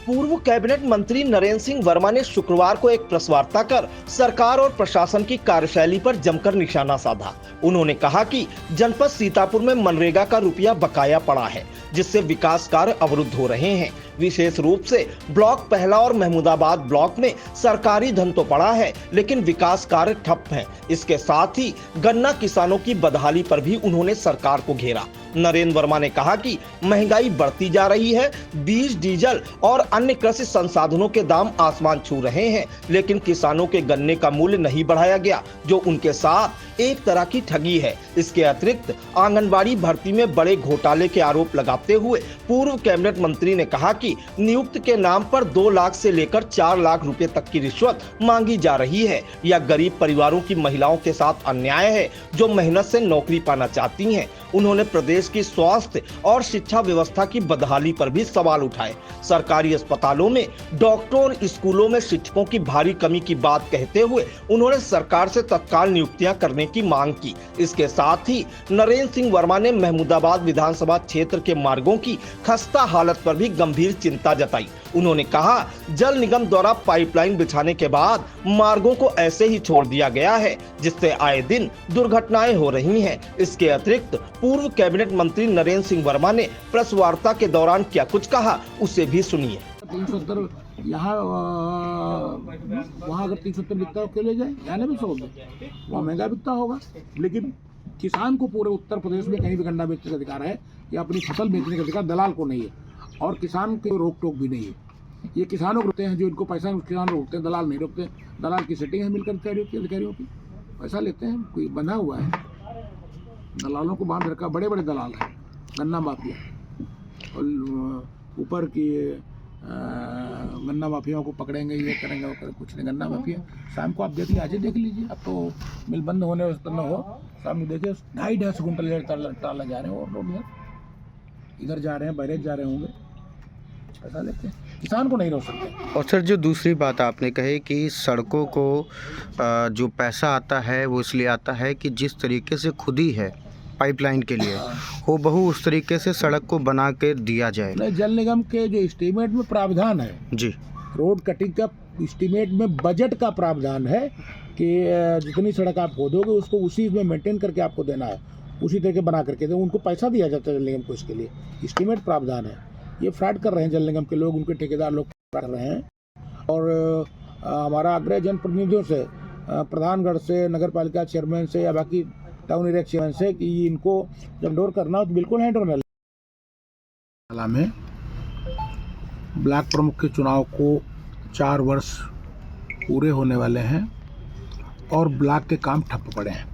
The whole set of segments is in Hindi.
पूर्व कैबिनेट मंत्री नरेंद्र सिंह वर्मा ने शुक्रवार को एक प्रेस वार्ता कर सरकार और प्रशासन की कार्यशैली पर जमकर निशाना साधा। उन्होंने कहा कि जनपद सीतापुर में मनरेगा का रुपया बकाया पड़ा है, जिससे विकास कार्य अवरुद्ध हो रहे हैं। विशेष रूप से ब्लॉक पहला और महमूदाबाद ब्लॉक में सरकारी धन तो पड़ा है, लेकिन विकास कार्य ठप हैं। इसके साथ ही गन्ना किसानों की बदहाली पर भी उन्होंने सरकार को घेरा। नरेंद्र वर्मा ने कहा कि महंगाई बढ़ती जा रही है, बीज, डीजल और अन्य कृषि संसाधनों के दाम आसमान छू रहे हैं, लेकिन किसानों के गन्ने का मूल्य नहीं बढ़ाया गया, जो उनके साथ एक तरह की ठगी है। इसके अतिरिक्त आंगनबाड़ी भर्ती में बड़े घोटाले के आरोप लगाते हुए पूर्व कैबिनेट मंत्री ने कहा कि नियुक्त के नाम पर 2 लाख से लेकर 4 लाख रुपए तक की रिश्वत मांगी जा रही है। यह गरीब परिवारों की महिलाओं के साथ अन्याय है, जो मेहनत से नौकरी पाना चाहती हैं। उन्होंने प्रदेश की स्वास्थ्य और शिक्षा व्यवस्था की बदहाली पर भी सवाल उठाए। सरकारी अस्पतालों में डॉक्टरों और स्कूलों में शिक्षकों की भारी कमी की बात कहते हुए उन्होंने सरकार से तत्काल नियुक्तियां करने की मांग की। इसके साथ ही नरेंद्र सिंह वर्मा ने महमूदाबाद विधानसभा क्षेत्र के मार्गों की खस्ता हालत पर भी गंभीर चिंता जताई। उन्होंने कहा, जल निगम द्वारा पाइपलाइन बिछाने के बाद मार्गों को ऐसे ही छोड़ दिया गया है, जिससे आए दिन दुर्घटनाएं हो रही हैं। इसके अतिरिक्त पूर्व कैबिनेट मंत्री नरेंद्र सिंह वर्मा ने प्रेस वार्ता के दौरान क्या कुछ कहा, उसे भी सुनिए। 370 यहाँ वहाँ अगर 370 बिकता हो क्यों ले जाए, यहाँ भी 100 दे, वहाँ महंगा बिकता होगा। लेकिन किसान को पूरे उत्तर प्रदेश में कहीं भी गन्ना बेचने का अधिकार है या अपनी फसल बेचने का अधिकार दलाल को नहीं है, और किसान की रोक टोक भी नहीं है। ये किसानों को रोकते हैं, जो इनको पैसा किसान रोकते हैं, दलाल नहीं रोकते। दलाल की सेटिंग है मिलकर अधिकारियों की पैसा लेते हैं, कोई बना हुआ है, दलालों को बांध रखा। बड़े बड़े दलाल हैं, गन्ना माफिया, और ऊपर की गन्ना माफियाओं को पकड़ेंगे, ये करेंगे, वो करेंगे, कुछ नहीं। गन्ना माफिया शाम को आप देख लीजिए, आज देख लीजिए, अब तो मिल बंद होने न हो, शाम में देखिए 250 कुंटल टाला जा रहे हैं, और रोड में इधर जा रहे हैं, बैरेज जा रहे होंगे, पैसा लेते हैं, किसान को नहीं रोक सकते। और सर, जो दूसरी बात आपने कही कि सड़कों को जो पैसा आता है वो इसलिए आता है कि जिस तरीके से खुदी है पाइपलाइन के लिए, वो बहु उस तरीके से सड़क को बना के दिया जाए। नहीं, जल निगम के जो एस्टीमेट में प्रावधान है जी, रोड कटिंग का एस्टीमेट में बजट का प्रावधान है कि जितनी सड़क आप खोदोगे उसको उसी में मेंटेन करके आपको देना है, उसी तरीके बना करके दे, उनको पैसा दिया जाता है जल निगम को। इसके लिए एस्टीमेट प्रावधान है। ये फ्रॉड कर रहे हैं जल निगम के लोग, उनके ठेकेदार लोग कर रहे हैं। और हमारा आग्रह जनप्रतिनिधियों से, प्रधानगढ़ से, नगर पालिका चेयरमैन से या बाकी टाउन एरिया चेयरमैन से, कि इनको जब डोर करना हो तो बिल्कुल हैंड ओवर में। ब्लॉक प्रमुख के चुनाव को 4 वर्ष पूरे होने वाले हैं और ब्लॉक के काम ठप पड़े हैं।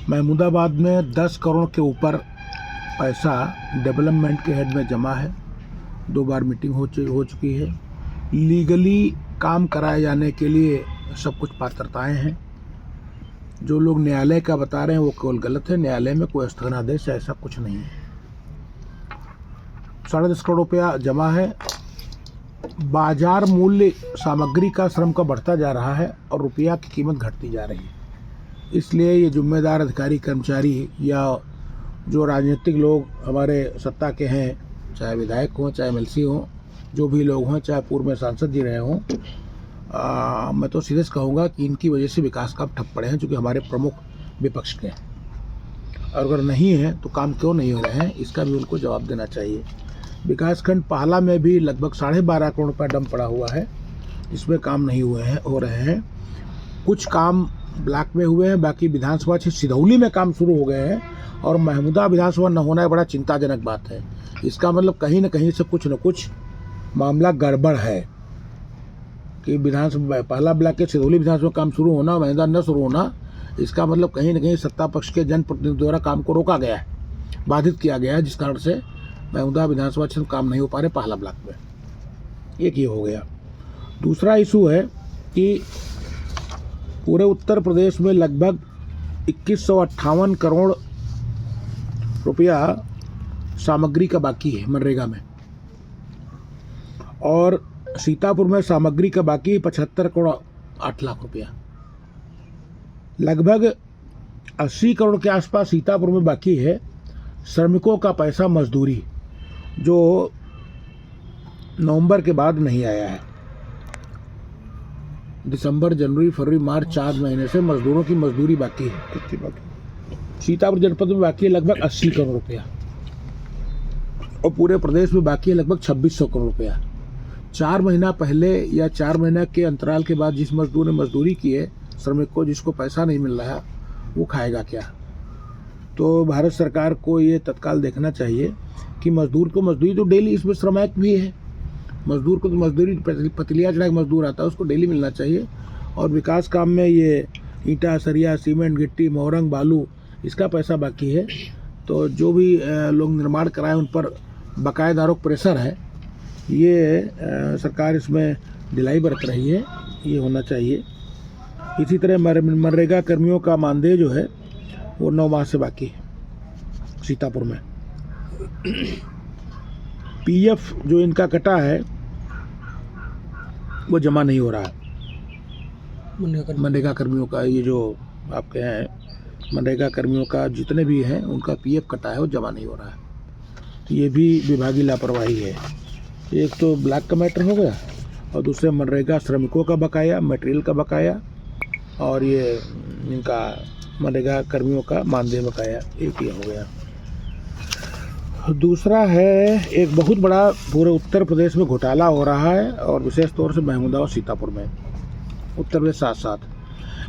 महमूदाबाद में 10 करोड़ के ऊपर पैसा डेवलपमेंट के हेड में जमा है। 2 बार मीटिंग हो चुकी है। लीगली काम कराए जाने के लिए सब कुछ पात्रताएं हैं। जो लोग न्यायालय का बता रहे हैं वो केवल गलत है। न्यायालय में कोई स्थगनादेश ऐसा कुछ नहीं है। 10.5 करोड़ रुपया जमा है। बाजार मूल्य सामग्री का, श्रम का बढ़ता जा रहा है और रुपया की कीमत घटती जा रही है। इसलिए ये जिम्मेदार अधिकारी, कर्मचारी या जो राजनीतिक लोग हमारे सत्ता के हैं, चाहे विधायक हों, चाहे एमएलसी हों, जो भी लोग हों, चाहे पूर्व में सांसद जी रहे हों, मैं तो सीधे कहूँगा कि इनकी वजह से विकास काम ठप पड़े हैं, क्योंकि हमारे प्रमुख विपक्ष के हैं। और अगर नहीं है तो काम क्यों नहीं हो रहे हैं, इसका भी उनको जवाब देना चाहिए। विकासखंड पाहला में भी लगभग 12.5 करोड़ रुपया डंप पड़ा हुआ है, इसमें काम नहीं हो रहे हैं। कुछ काम ब्लॉक में हुए हैं, बाकी विधानसभा क्षेत्र सिधौली में काम शुरू हो गए हैं, और महमूदा विधानसभा न होना बड़ा चिंताजनक बात है। इसका मतलब कहीं न कहीं से कुछ न कुछ मामला गड़बड़ है कि विधानसभा पहला ब्लॉक के सिधौली विधानसभा काम शुरू होना, महमूदा न शुरू होना, इसका मतलब कहीं न कहीं सत्ता पक्ष के जनप्रतिनिधियों द्वारा काम को रोका गया है, बाधित किया गया है, जिस कारण से महमूदा विधानसभा क्षेत्र काम नहीं हो पा रहे पहला ब्लॉक में। एक ये हो गया। दूसरा इशू है कि पूरे उत्तर प्रदेश में लगभग 2158 करोड़ रुपया सामग्री का बाकी है मनरेगा में, और सीतापुर में सामग्री का बाकी 75 करोड़ 8 लाख रुपया। लगभग 80 करोड़ के आसपास सीतापुर में बाकी है। श्रमिकों का पैसा, मजदूरी, जो नवंबर के बाद नहीं आया है। दिसंबर, जनवरी, फरवरी, मार्च 4 महीने से मजदूरों की मजदूरी बाकी है। कितनी बाकी? सीतापुर जनपद में बाकी है लगभग 80 करोड़ रुपया और पूरे प्रदेश में बाकी है लगभग 2600 करोड़ रुपया। 4 महीना पहले या 4 महीना के अंतराल के बाद जिस मजदूर ने मजदूरी की है, श्रमिक को जिसको पैसा नहीं मिल रहा, वो खाएगा क्या? तो भारत सरकार को ये तत्काल देखना चाहिए कि मजदूर को मजदूरी तो डेली, इसमें श्रम एक्ट भी है, मजदूर को तो मजदूरी पतलिया चढ़ा के मजदूर आता है उसको डेली मिलना चाहिए। और विकास काम में ये ईंटा, सरिया, सीमेंट, गिट्टी, मोरंग, बालू, इसका पैसा बाकी है। तो जो भी लोग निर्माण कराए उन पर बकायेदारों का प्रेशर है, ये सरकार इसमें ढिलाई बरत रही है, ये होना चाहिए। इसी तरह मनरेगा कर्मियों का मानदेय जो है वो 9 माह से बाकी है सीतापुर में। पीएफ जो इनका कटा है वो जमा नहीं हो रहा है। मनरेगा कर्मियों का, ये जो आपके हैं मनरेगा कर्मियों का जितने भी हैं उनका पीएफ कटा है वो जमा नहीं हो रहा है। ये भी विभागीय लापरवाही है। एक तो ब्लैक का मैटर हो गया और दूसरे मनरेगा श्रमिकों का बकाया, मटेरियल का बकाया और ये इनका मनरेगा कर्मियों का मानदेय बकाया, एक ही हो गया। दूसरा है, एक बहुत बड़ा पूरे उत्तर प्रदेश में घोटाला हो रहा है और विशेष तौर से महमूदा और सीतापुर में, उत्तर प्रदेश साथ साथ।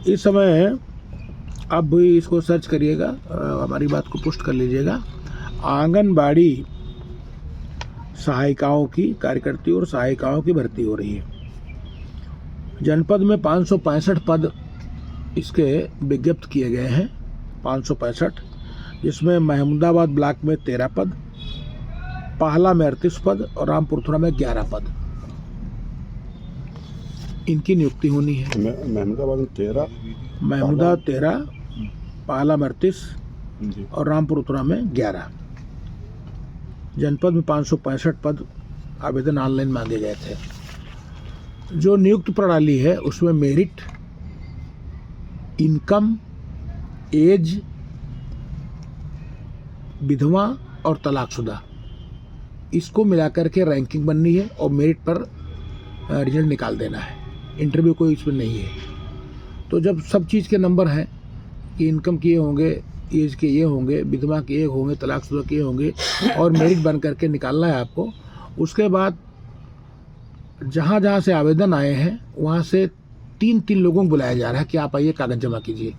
इस समय आप भी इसको सर्च करिएगा, हमारी बात को पुष्ट कर लीजिएगा। आंगनबाड़ी सहायिकाओं की, कार्यकर्ती और सहायिकाओं की भर्ती हो रही है। जनपद में 565 पद इसके विज्ञप्त किए गए हैं, 565, जिसमें महमूदाबाद ब्लॉक में 13 पद, पाहला में 38 पद और रामपुरथुरा में 11 पद इनकी नियुक्ति होनी है। महमूदाबाद में 13, महमूदा 13, पाहला में 38 और रामपुरथुरा में 11। जनपद में 565 पद आवेदन ऑनलाइन मांगे गए थे। जो नियुक्त प्रणाली है उसमें मेरिट, इनकम, एज, विधवा और तलाकशुदा, इसको मिलाकर के रैंकिंग बननी है और मेरिट पर रिजल्ट निकाल देना है। इंटरव्यू कोई इसमें नहीं है। तो जब सब चीज़ के नंबर हैं कि इनकम के ये होंगे, एज के ये होंगे, विधवा के ये होंगे, तलाकशुदा के ये होंगे और मेरिट बन करके निकालना है आपको। उसके बाद जहाँ जहाँ से आवेदन आए हैं वहाँ से 3 लोगों को बुलाया जा रहा है कि आप आइए कागज़ जमा कीजिए।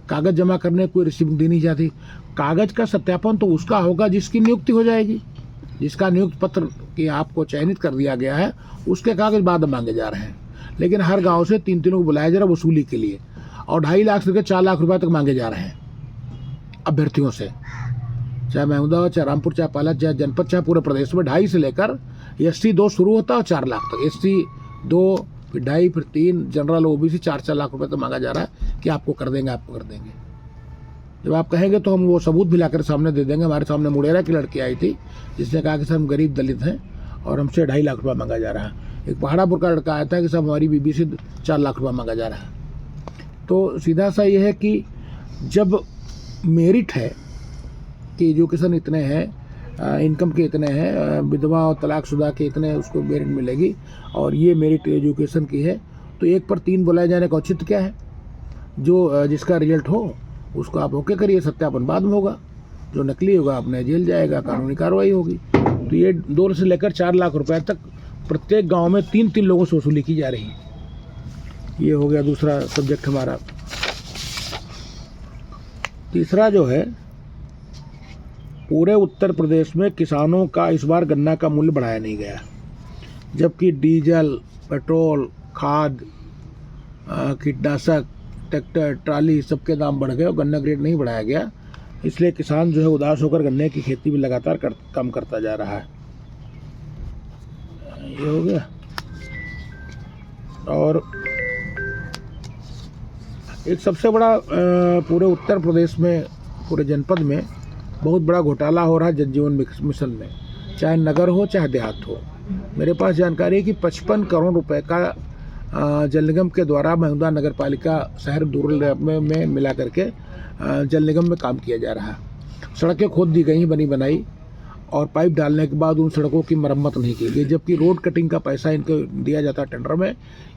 कागज़ जमा करने कोई रिसीविंग दी नहीं जाती। कागज़ का सत्यापन तो उसका होगा जिसकी नियुक्ति हो जाएगी, जिसका नियुक्ति पत्र कि आपको चयनित कर दिया गया है, उसके कागज़ बाद मांगे जा रहे हैं। लेकिन हर गांव से 3 को बुलाया जा रहा है वसूली के लिए और 2.5 लाख से 4 लाख रुपए तक मांगे जा रहे हैं अभ्यर्थियों से, चाहे महमूदाबाद, चाहे रामपुर, चाहे पाला, चाहे जनपद, चाहे पूरे प्रदेश में। 2.5 से लेकर SC 2 शुरू होता है और 4 लाख तक, SC 2, फिर 2.5, फिर 3, जनरल OBC 4-4 लाख रुपए तक मांगा जा रहा है कि आपको कर देंगे, आपको कर देंगे। जब आप कहेंगे तो हम वो सबूत भी लाकर सामने दे देंगे। हमारे सामने मुड़ेरा की लड़की आई थी जिसने कहा कि सर हम गरीब दलित हैं और हमसे 2.5 लाख रुपये मांगा जा रहा है। एक पहाड़ापुर का लड़का आया था कि सब हमारी बीबी से 4 लाख रुपये मांगा जा रहा है। तो सीधा सा ये है कि जब मेरिट है कि एजुकेशन इतने हैं, इनकम के इतने हैं, विधवा और तलाकशुदा के इतने उसको मेरिट मिलेगी और ये मेरिट एजुकेशन की है, तो 1 पर 3 बुलाए जाने का औचित्य क्या है? जो जिसका रिजल्ट हो उसको आप ओके करिए, सत्यापन बाद में होगा। जो नकली होगा अपने जेल जाएगा, कानूनी कार्रवाई होगी। तो ये 2 से लेकर 4 लाख रुपए तक प्रत्येक गांव में 3 लोगों से वसूली की जा रही है। ये हो गया दूसरा सब्जेक्ट हमारा। तीसरा जो है, पूरे उत्तर प्रदेश में किसानों का इस बार गन्ना का मूल्य बढ़ाया नहीं गया, जबकि डीजल, पेट्रोल, खाद, कीटनाशक, ट्रैक्टर, ट्राली सबके दाम बढ़ गए और गन्ना ग्रेड नहीं बढ़ाया गया। इसलिए किसान जो है उदास होकर गन्ने की खेती भी लगातार कम करता जा रहा है। ये हो गया। और एक सबसे बड़ा पूरे उत्तर प्रदेश में, पूरे जनपद में बहुत बड़ा घोटाला हो रहा है जल जीवन मिशन में, चाहे नगर हो चाहे देहात हो। मेरे पास जानकारी है कि 55 करोड़ रुपए का जल निगम के द्वारा महमूदा नगर पालिका शहर दूर में मिला करके जल निगम में काम किया जा रहा है। सड़कें खोद दी गई बनी बनाई और पाइप डालने के बाद उन सड़कों की मरम्मत नहीं की गई, जबकि रोड कटिंग का पैसा इनको दिया जाता है टेंडर में।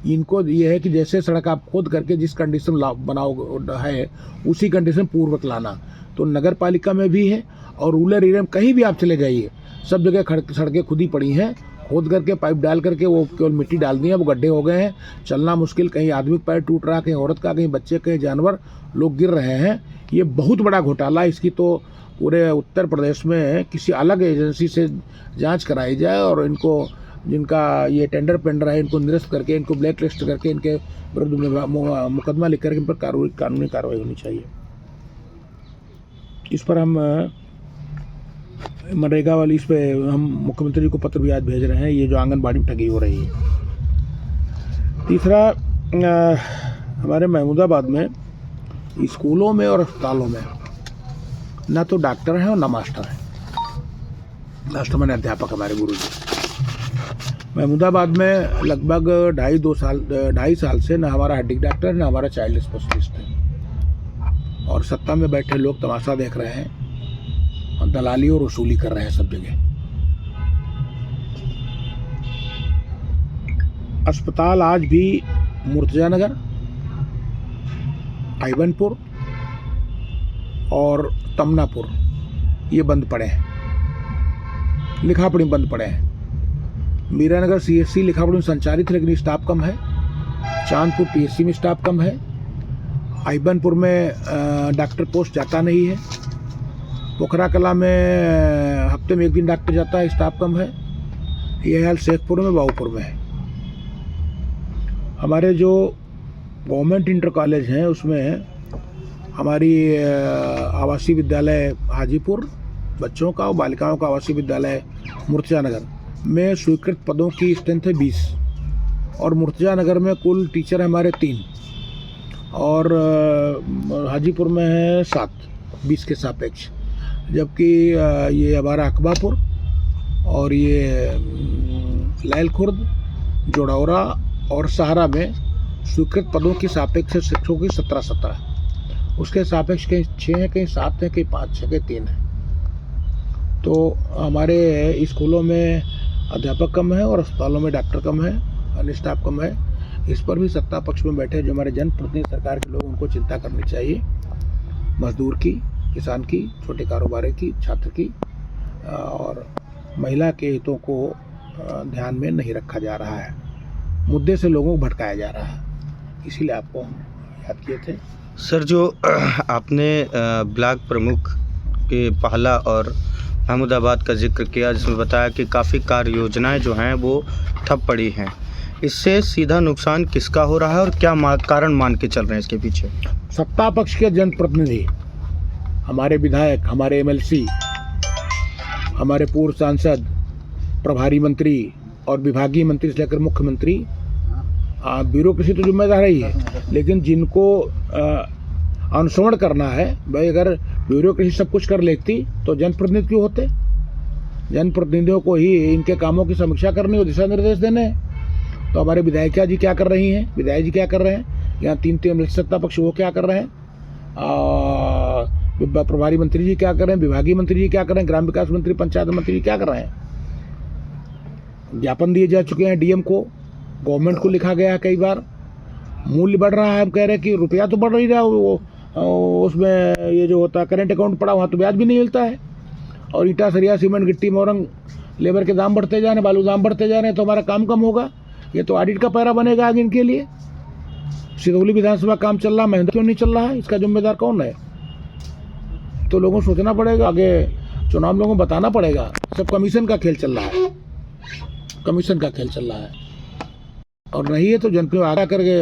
इनको ये है कि जैसे सड़क आप खोद करके जिस कंडीशन बनाओ है उसी कंडीशन पूर्वक लाना। तो नगर पालिका में भी है और रूरल एरिया में कहीं भी आप चले जाइए, सब जगह सड़कें खुदी पड़ी हैं, खोद करके पाइप डाल करके वो केवल मिट्टी डाल दी है, वो गड्ढे हो गए हैं, चलना मुश्किल, कहीं आदमी का पैर टूट रहा, कहीं औरत का, कहीं बच्चे, कहीं जानवर, लोग गिर रहे हैं। ये बहुत बड़ा घोटाला, इसकी तो पूरे उत्तर प्रदेश में किसी अलग एजेंसी से जांच कराई जाए और इनको जिनका ये टेंडर पेंडर है इनको निरस्त करके, इनको ब्लैक लिस्ट करके, इनके विरुद्ध मुकदमा लिख करके इन पर कानूनी कार्रवाई होनी चाहिए। इस पर हम मनरेगा वाली इस पे हम मुख्यमंत्री जी को पत्र भी आज भेज रहे हैं, ये जो आंगनबाड़ी में ठगी हो रही है। तीसरा, हमारे महमूदाबाद में स्कूलों में और अस्पतालों में ना तो डॉक्टर हैं और ना मास्टर हैं। मास्टर मैंने अध्यापक, हमारे गुरु जी। महमूदाबाद में लगभग 2.5 साल से ना हमारा हड्डी डॉक्टर ना हमारा चाइल्ड स्पेशलिस्ट है, और सत्ता में बैठे लोग तमाशा देख रहे हैं और दलाली और वसूली कर रहे हैं सब जगह। अस्पताल आज भी मुर्तजा नगर, आइबनपुर और तमनापुर ये बंद पड़े हैं, लिखापड़ी बंद पड़े हैं। मीरानगर CSC लिखापड़ी में संचालित लेकिन स्टाफ कम है। चांदपुर PSC में स्टाफ कम है। आइबनपुर में डॉक्टर पोस्ट जाता नहीं है। पोखरा कला में हफ्ते में 1 दिन डॉक्टर जाता है, स्टाफ कम है। यह हाल शेखपुर में, बाबूपुर में है। हमारे जो गवर्नमेंट इंटर कॉलेज हैं उसमें हमारी आवासीय विद्यालय हाजीपुर बच्चों का और बालिकाओं का आवासीय विद्यालय मुर्तजा नगर में स्वीकृत पदों की स्ट्रेंथ है 20, और मुर्तजा नगर में कुल टीचर हमारे 3 और हाजीपुर में है 7, 20 के सापेक्ष। जबकि ये हमारा अकबापुर और ये लैल खुर्द, जोड़ौरा और सहारा में स्वीकृत पदों की सापेक्ष शिक्षकों की 17, उसके सापेक्ष कहीं 6 हैं, कहीं 7 हैं, कहीं 5, 6, कहीं 3 हैं। तो हमारे स्कूलों में अध्यापक कम है और अस्पतालों में डॉक्टर कम है, अन्य स्टाफ कम है। इस पर भी सत्ता पक्ष में बैठे जो हमारे जनप्रतिनिधि सरकार के लोग, उनको चिंता करनी चाहिए। मजदूर की, किसान की, छोटे कारोबारी की, छात्र की और महिला के हितों को ध्यान में नहीं रखा जा रहा है। मुद्दे से लोगों को भटकाया जा रहा है, इसीलिए आपको हम याद किए थे। सर, जो आपने ब्लॉक प्रमुख के पहला और महमूदाबाद का जिक्र किया, जिसमें बताया कि काफ़ी कार्य योजनाएँ जो हैं वो ठप पड़ी हैं, इससे सीधा नुकसान किसका हो रहा है और क्या कारण मान के चल रहे हैं इसके पीछे? सत्ता पक्ष के जनप्रतिनिधि, हमारे विधायक, हमारे MLC, हमारे पूर्व सांसद, प्रभारी मंत्री और विभागीय मंत्री से लेकर मुख्यमंत्री, ब्यूरोक्रेसी तो जिम्मेदार ही है, लेकिन जिनको अनुश्रवण करना है, भाई अगर ब्यूरोक्रेसी सब कुछ कर लेती तो जनप्रतिनिधि क्यों होते? जनप्रतिनिधियों को ही इनके कामों की समीक्षा करनी और दिशा निर्देश देने हैं। तो हमारे विधायिका जी क्या कर रही हैं, विधायक जी क्या कर रहे हैं, यहाँ 3 सत्ता पक्ष वो क्या कर रहे हैं, प्रभारी मंत्री जी क्या कर रहे हैं, विभागीय मंत्री जी क्या कर रहे हैं, ग्राम विकास मंत्री, पंचायत मंत्री जी क्या कर रहे हैं। ज्ञापन दिए जा चुके हैं DM को, गवर्नमेंट को लिखा गया है कई बार। मूल्य बढ़ रहा है, हम कह रहे हैं कि रुपया तो बढ़ ही रहा है, वो उसमें ये जो होता है करेंट अकाउंट पड़ा, वहाँ तो ब्याज भी नहीं मिलता है। और ईटा, सरिया, सीमेंट, गिट्टी, मोरंग, लेबर के दाम बढ़ते जा रहे हैं, बालू दाम बढ़ते जा रहे हैं, तो हमारा काम कम होगा। ये तो ऑडिट का पैरा बनेगा आगे इनके लिए। सिरौली विधानसभा काम चल रहा है, महेंद्र क्यों नहीं चल रहा है, इसका जिम्मेदार कौन है? तो लोगों को सोचना पड़ेगा, आगे चुनाव लोगों को बताना पड़ेगा। सब कमीशन का खेल चल रहा है, कमीशन का खेल चल रहा है, और नहीं है तो जनता आगा करके